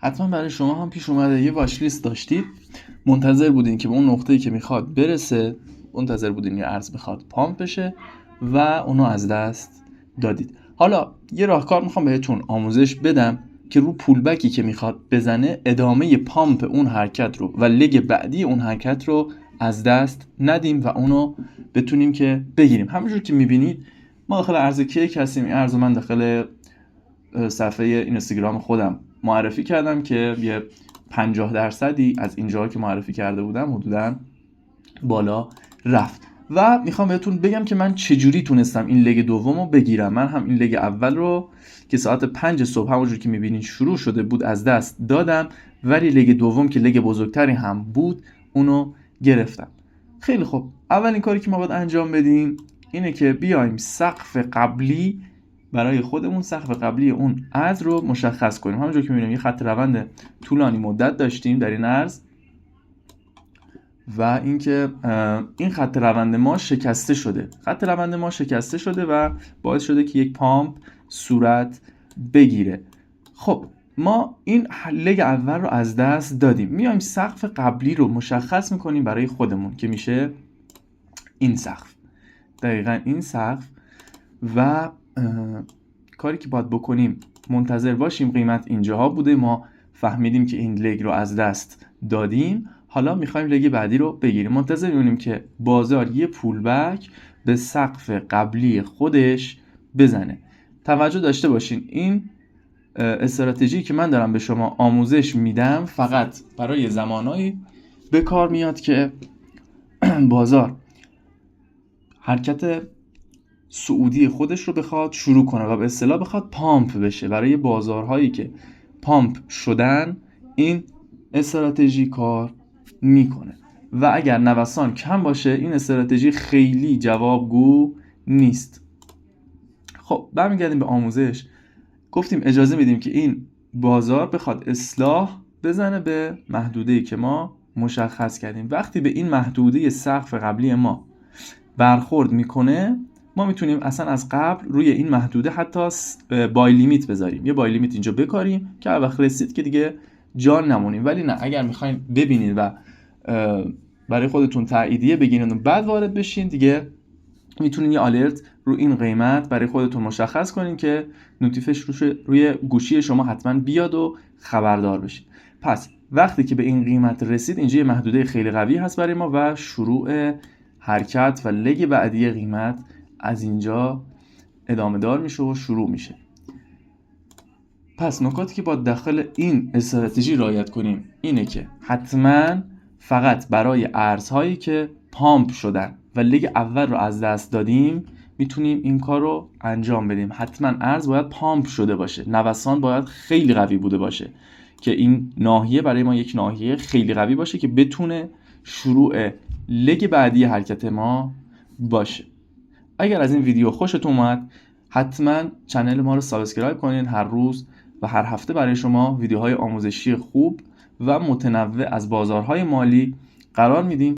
حتما برای شما هم پیش اومده یه واچ لیست داشتید، منتظر بودین که به اون نقطه‌ای که میخواد برسه، منتظر بودین یه ارز بخواد پامپ بشه و اونو از دست دادید. حالا یه راهکار میخوام بهتون آموزش بدم که رو پولبکی که میخواد بزنه ادامه پامپ اون حرکت رو و لگ بعدی اون حرکت رو از دست ندیم و اونو بتونیم که بگیریم. همونجور که میبینید ما داخل ارز کیک هستیم. این ارز من داخل صفحه اینستاگرام خودم معرفی کردم که یه 50% از اینجاها که معرفی کرده بودم حدوداً بالا رفت و میخوام بهتون بگم که من چجوری تونستم این لگ دوم رو بگیرم. من هم این لگ اول رو که ساعت 5 صبح همونجور که میبینید شروع شده بود از دست دادم، ولی لگ دوم که لگ بزرگتری هم بود اونو گرفتم. خیلی خوب، اولین کاری که ما باید انجام بدیم اینه که بیایم سقف قبلی برای خودمون، سقف قبلی اون ارز رو مشخص کنیم. همونجور که میبینیم یه خط روند طولانی مدت داشتیم در این ارز و اینکه این خط روند ما شکسته شده. خط روند ما شکسته شده و باعث شده که یک پامپ صورت بگیره. خب ما این لگ اول رو از دست دادیم. میایم سقف قبلی رو مشخص میکنیم برای خودمون که میشه این سقف، دقیقا این سقف. و کاری که باید بکنیم منتظر باشیم. قیمت اینجاها بوده، ما فهمیدیم که این لگ رو از دست دادیم، حالا میخوایم لگ بعدی رو بگیریم. منتظر میمونیم که بازار یه پولبک به سقف قبلی خودش بزنه. توجه داشته باشین این استراتژی که من دارم به شما آموزش میدم فقط برای زمانایی به کار میاد که بازار حرکت صعودی خودش رو بخواد شروع کنه و به اصطلاح بخواد پامپ بشه. برای بازارهایی که پامپ شدن این استراتژی کار میکنه و اگر نوسان کم باشه این استراتژی خیلی جوابگو نیست. خب برمیگردیم به آموزش. گفتیم اجازه میدیم که این بازار بخواد اصلاح بزنه به محدوده‌ای که ما مشخص کردیم. وقتی به این محدوده سقف قبلی ما برخورد میکنه ما میتونیم اصلا از قبل روی این محدوده حتی بای لیمیت بذاریم، یه بای لیمیت اینجا بکاریم که هر وقت رسید که دیگه جان نمونیم. ولی نه، اگر میخواین ببینید و برای خودتون تاییدیه بگیرید و بعد وارد بشین دیگه میتونین یه آلرت رو این قیمت برای خودتون مشخص کنین که نوتیفش روی گوشی شما حتما بیاد و خبردار بشین. پس وقتی که به این قیمت رسید اینجا یه محدوده خیلی قوی هست برای ما و شروع حرکت و لگ بعدی قیمت از اینجا ادامه دار میشه و شروع میشه. پس نکاتی که با داخل این استراتژی رعایت کنیم اینه که حتما فقط برای ارزهایی که پامپ شدن و لگ اول رو از دست دادیم میتونیم این کار رو انجام بدیم. حتما ارز باید پامپ شده باشه، نوسان باید خیلی قوی بوده باشه که این ناحیه برای ما یک ناحیه خیلی قوی باشه که بتونه شروع لگ بعدی حرکت ما باشه. اگر از این ویدیو خوشتون اومد حتما کانال ما رو سابسکرایب کنین. هر روز و هر هفته برای شما ویدیوهای آموزشی خوب و متنوع از بازارهای مالی قرار میدیم.